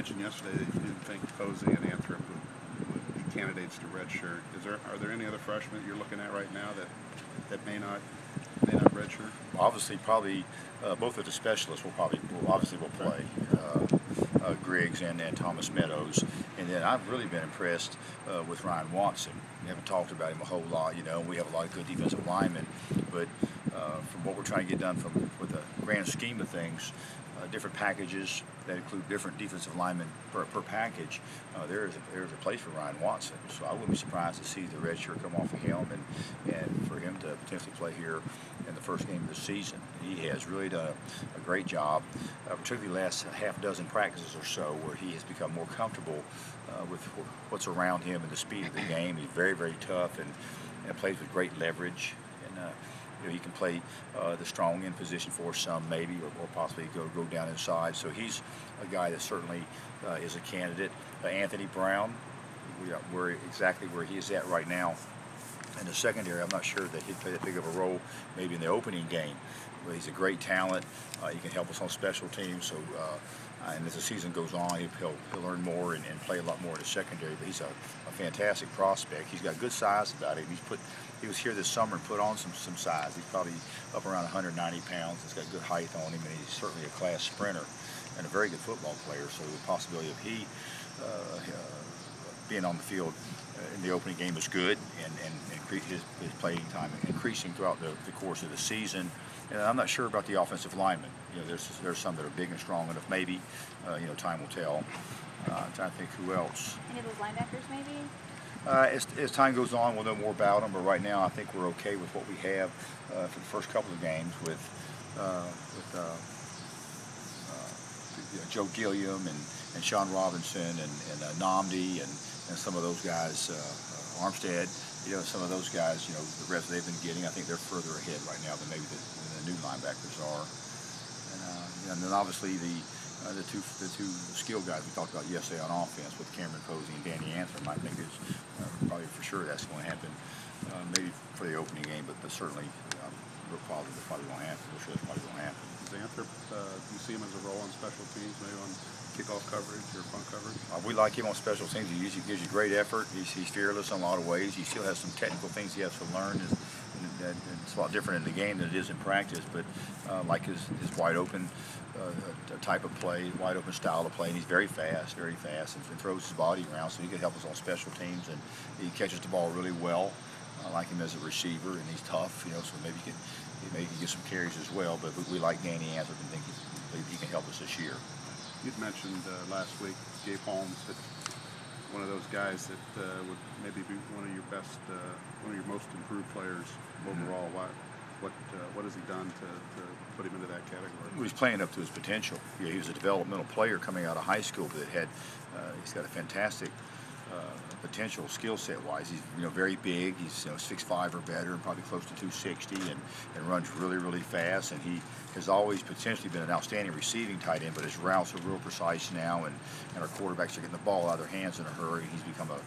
mentioned yesterday that you didn't think Posey and Antrim would be candidates to redshirt. Are there any other freshmen that you're looking at right now that may not redshirt? Obviously, probably both of the specialists will play. Griggs and Thomas Meadows, and then I've really been impressed with Ryan Watson. We haven't talked about him a whole lot, we have a lot of good defensive linemen, but from what we're trying to get done with the grand scheme of things, different packages that include different defensive linemen per package, there's a place for Ryan Watson. So I wouldn't be surprised to see the red shirt come off of him and for him to potentially play here in the first game of the season. He has really done a great job, particularly the last half dozen practices or so, where he has become more comfortable with what's around him and the speed of the game. He's very, very tough and plays with great leverage. And he can play the strong end position for some, maybe, or possibly go down inside. So he's a guy that certainly is a candidate. Anthony Brown, we're exactly where he is at right now in the secondary. I'm not sure that he'd play that big of a role maybe in the opening game. But he's a great talent. He can help us on special teams. So, and as the season goes on, he'll learn more and play a lot more in the secondary. But he's a fantastic prospect. He's got good size about him. He was here this summer and put on some size. He's probably up around 190 pounds. He's got good height on him, and he's certainly a class sprinter and a very good football player. So the possibility of he being on the field in the opening game is good, and his playing time increasing throughout the course of the season. And I'm not sure about the offensive linemen. There's some that are big and strong enough. Maybe, time will tell. I'm trying to think who else. Any of those linebackers, maybe? As time goes on, we'll know more about them. But right now, I think we're okay with what we have for the first couple of games with Joe Gilliam and Sean Robinson and Namdi and some of those guys, Armstead. Some of those guys, the reps they've been getting, I think they're further ahead right now than maybe the new linebackers are. And then obviously the two skill guys we talked about yesterday on offense with Cameron Posey and Danny Antrim, I think is probably for sure that's going to happen. Maybe for the opening game, but certainly we're positive it probably won't happen. We're sure it's probably going to happen. Is Antrim, do you see him as a role on special teams, maybe on kickoff coverage or punt coverage? We like him on special teams. He usually gives you great effort. He's fearless in a lot of ways. He still has some technical things he has to learn. And it's a lot different in the game than it is in practice. But like his wide open type of play, wide open style of play, and he's very fast, and throws his body around, so he can help us on special teams. And he catches the ball really well. I like him as a receiver, and he's tough. So maybe he can get some carries as well. But we like Danny Antrim and think he can help us this year. You'd mentioned last week Gabe Holmes, that one of those guys that would maybe be one of your best, one of your most improved players overall. What has he done to put him into that category? Well, he's playing up to his potential. He was a developmental player coming out of high school, but he's got a fantastic potential skill set wise. He's very big. He's 6'5" or better, and probably close to 260, and runs really, really fast. And he has always potentially been an outstanding receiving tight end, but his routes are real precise now, and our quarterbacks are getting the ball out of their hands in a hurry. He's become a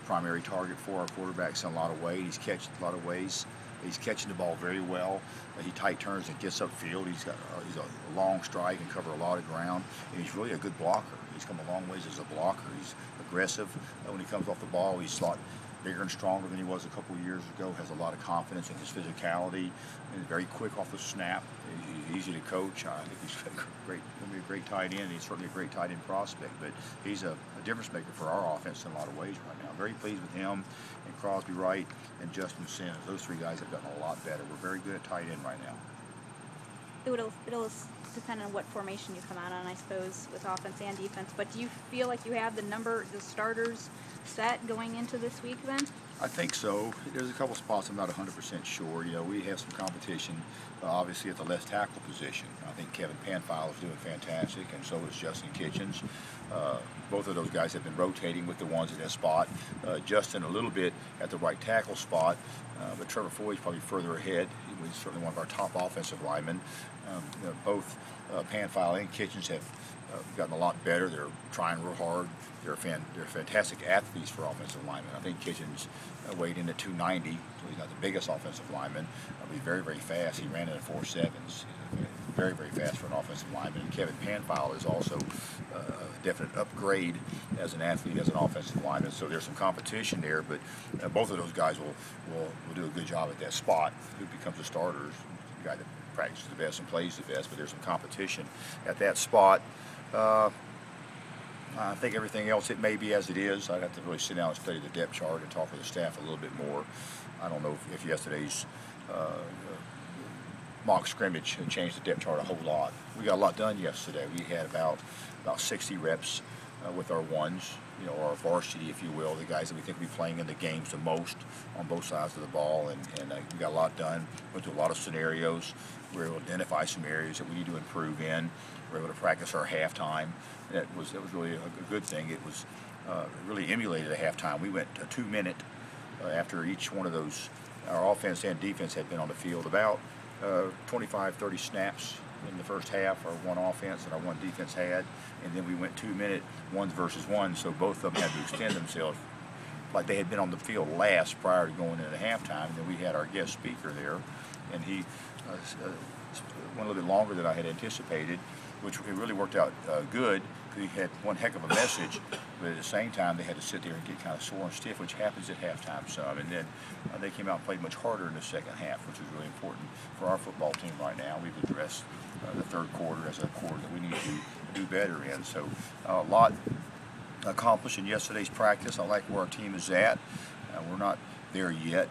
primary target for our quarterbacks in a lot of ways. He's catched a lot of ways. He's catching the ball very well. He tight turns and gets upfield. He's a long stride, can cover a lot of ground, and he's really a good blocker. He's come a long ways as a blocker. He's aggressive when he comes off the ball. He's a lot bigger and stronger than he was a couple of years ago. Has a lot of confidence in his physicality, and very quick off the snap. He's easy to coach. I think he's going to be a great tight end. He's certainly a great tight end prospect, but he's a difference maker for our offense in a lot of ways right now. I'm very pleased with him and Crosby Wright and Justin Sims. Those three guys have gotten a lot better. We're very good at tight end right now. It'll depend on what formation you come out on, I suppose, with offense and defense. But do you feel like you have the starters set going into this week then? I think so. There's a couple spots I'm not 100% sure. We have some competition, obviously, at the left tackle position. I think Kevin Panfile is doing fantastic, and so is Justin Kitchens. Both of those guys have been rotating with the ones at that spot. Justin a little bit at the right tackle spot, but Trevor Foy's probably further ahead. He's certainly one of our top offensive linemen. Both Panfile and Kitchens have gotten a lot better. They're trying real hard. They're fantastic athletes for offensive linemen. I think Kitchens weighed in at 290, so he's not the biggest offensive lineman. He's very, very fast. He ran in at 4.7s. very, very fast for an offensive lineman. And Kevin Panfile is also a definite upgrade as an athlete, as an offensive lineman. So there's some competition there, but both of those guys will do a good job at that spot. Who becomes a starter is the guy that practices the best and plays the best, but there's some competition at that spot. I think everything else, it may be as it is. I'd have to really sit down and study the depth chart and talk with the staff a little bit more. I don't know if yesterday's mock scrimmage changed the depth chart a whole lot. We got a lot done yesterday. We had about 60 reps with our ones, you know, our varsity, if you will, the guys that we think will be playing in the games the most on both sides of the ball, and we got a lot done. Went through a lot of scenarios. We were able to identify some areas that we need to improve in. We were able to practice our halftime. That was really a good thing. It was really emulated a halftime. We went a 2-minute after each one of those. Our offense and defense had been on the field about 25, 30 snaps in the first half. Our one offense and our one defense had, and then we went 2-minute ones versus ones. So both of them had to extend themselves like they had been on the field last prior to going into halftime. And then we had our guest speaker there, and he went a little bit longer than I had anticipated, which it really worked out good. He had one heck of a message, but at the same time they had to sit there and get kind of sore and stiff, which happens at halftime some. And then they came out and played much harder in the second half, which is really important for our football team right now. We've addressed the third quarter as a quarter that we need to do better in. So a lot accomplished in yesterday's practice. I like where our team is at. We're not there yet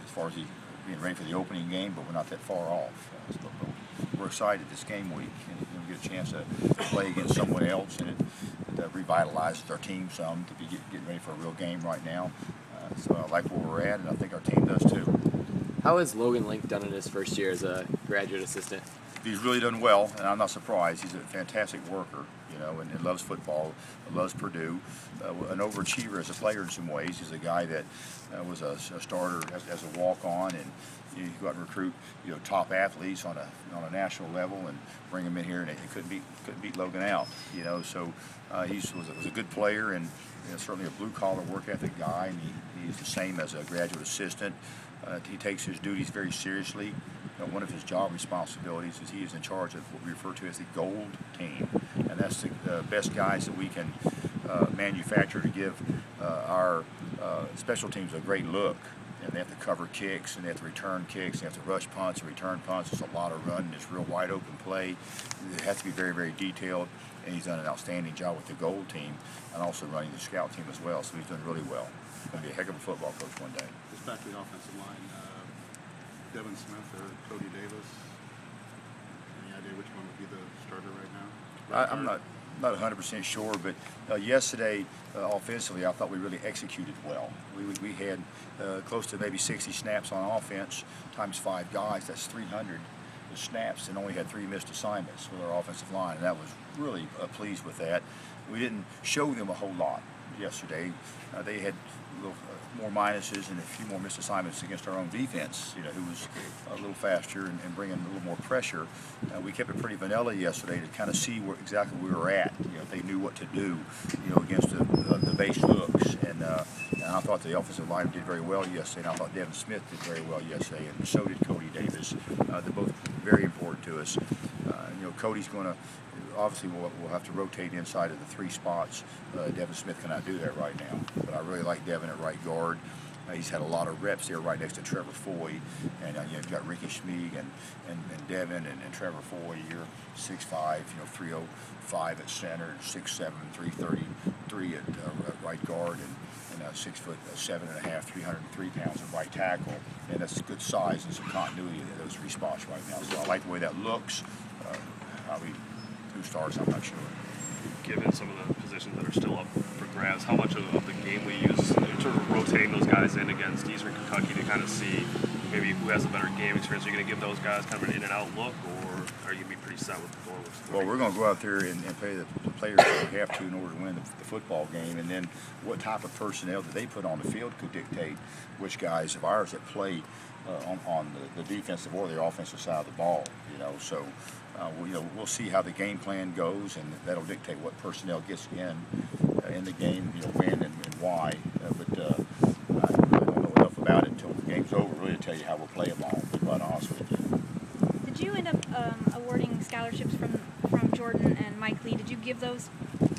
as far as being ready for the opening game, but we're not that far off. We're excited this game week, and we get a chance to play against someone else, and it revitalizes our team some to be getting ready for a real game right now. So I like where we're at, and I think our team does too. How has Logan Link done in his first year as a graduate assistant? He's really done well, and I'm not surprised. He's a fantastic worker, you know, and loves football, loves Purdue. An overachiever as a player in some ways. He's a guy that was a starter as a walk-on, and you go out and recruit, you know, top athletes on a national level and bring them in here, and they couldn't beat Logan out, you know. So he was a good player, and you know, certainly a blue-collar work ethic guy, and he's the same as a graduate assistant. He takes his duties very seriously. You know, one of his job responsibilities is he is in charge of what we refer to as the gold team, and that's the best guys that we can manufacture to give our special teams a great look. And they have to cover kicks, and they have to return kicks, they have to rush punts and return punts. It's a lot of running. It's real wide open play. It has to be very, very detailed, and he's done an outstanding job with the gold team and also running the scout team as well. So he's done really well. He's going to be a heck of a football coach one day. Just back to the offensive line, Devin Smith or Cody Davis. Any idea which one would be the starter right now? I'm not 100% sure, but yesterday offensively, I thought we really executed well. We had close to maybe 60 snaps on offense times 5 guys. That's 300 snaps, and only had 3 missed assignments with our offensive line, and that was really pleased with that. We didn't show them a whole lot yesterday. They had a little more minuses and a few more missed assignments against our own defense, you know, who was a little faster and bringing a little more pressure. We kept it pretty vanilla yesterday to kind of see where exactly we were at. You know, they knew what to do, you know, against the base looks. And I thought the offensive line did very well yesterday, and I thought Devin Smith did very well yesterday, and so did Cody Davis. They're both very important to us. You know, Cody's going to, obviously we'll have to rotate inside of the 3 spots. Devin Smith cannot do that right now, but I really like Devin at right guard. He's had a lot of reps there right next to Trevor Foy, and you know, you've got Ricky Schmeig and Devin and Trevor Foy. You're 6'5", you know, 305 at center, 6'7", 333 at right guard, and 6'7.5", 303 pounds at right tackle, and that's a good size and some continuity in those 3 spots right now. So I like the way that looks. Probably 2 stars, I'm not sure. Given some of the positions that are still up for grabs, how much of the game we use in terms of rotating those guys in against Eastern Kentucky to kind of see maybe who has a better game experience? Are you going to give those guys kind of an in-and-out look, or are you going to be pretty set with the forwards? Well, we're going to go out there and play the players that we have to in order to win the football game, and then what type of personnel that they put on the field could dictate which guys of ours that play on the defensive or the offensive side of the ball. You know, so we'll see how the game plan goes, and that'll dictate what personnel gets in the game. You know, when and why. But I don't know enough about it until the game's over, really, to tell you how we'll play them all. To be quite honest with you. Did did you end up awarding scholarships from Jordan and Mike Lee? Did you give those,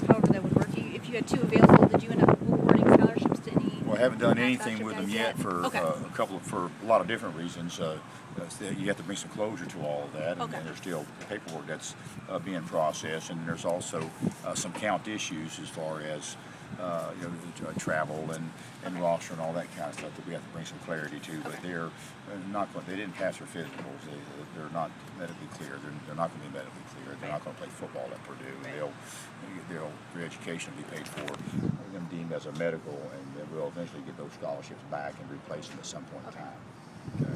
however that would work? If you had 2 available, did you end up awarding scholarships to any? Well, I haven't done non-scholarship anything with them guys yet for Okay. for a lot of different reasons. You have to bring some closure to all of that, and, Okay. and there's still paperwork that's being processed, and there's also some count issues as far as travel and roster and all that kind of stuff that we have to bring some clarity to. But Okay. they're not going. They didn't pass their physicals. They're not medically clear. They're not going to be medically clear. They're not going to play football at Purdue. Their education will be paid for. Them deemed as a medical, and then we'll eventually get those scholarships back and replace them at some point in time. Okay.